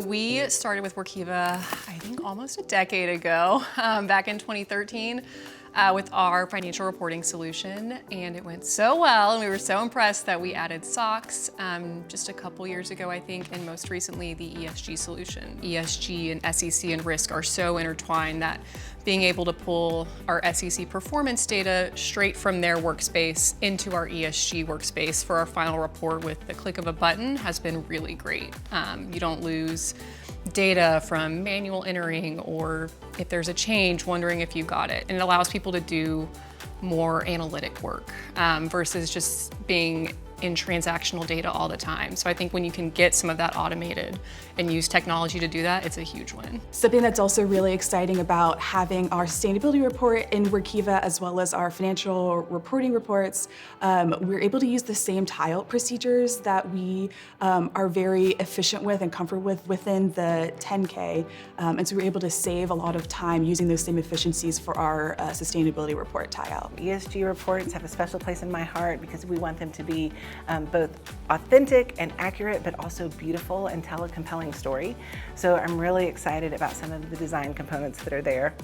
we started with Workiva, I think almost a decade ago, back in 2013. With our financial reporting solution, and it went so well, and we were so impressed that we added SOX just a couple years ago, I think, and most recently the ESG solution. ESG and SEC and risk are so intertwined that being able to pull our SEC performance data straight from their workspace into our ESG workspace for our final report with the click of a button has been really great. You don't lose data from manual entering, or if there's a change, wondering if you got it. And it allows people to do more analytic work versus just being in transactional data all the time. So I think when you can get some of that automated and use technology to do that, it's a huge win. Something that's also really exciting about having our sustainability report in Workiva as well as our financial reporting reports, we're able to use the same tile procedures that we are very efficient with and comfortable with within the 10K. And so we're able to save a lot of time using those same efficiencies for our sustainability report tile. ESG reports have a special place in my heart because we want them to be both authentic and accurate, but also beautiful and tell a compelling story. So I'm really excited about some of the design components that are there.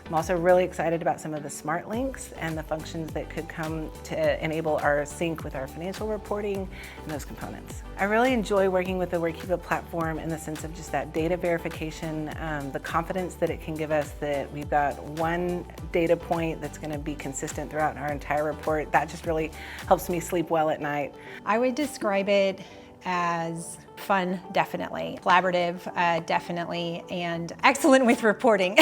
I'm also really excited about some of the smart links and the functions that could come to enable our sync with our financial reporting and those components. I really enjoy working with the Workiva platform in the sense of just that data verification, the confidence that it can give us that we've got one data point that's going to be consistent throughout our entire report. That just really helps me sleep well at night. I would describe it as fun, definitely. Collaborative, definitely, and excellent with reporting.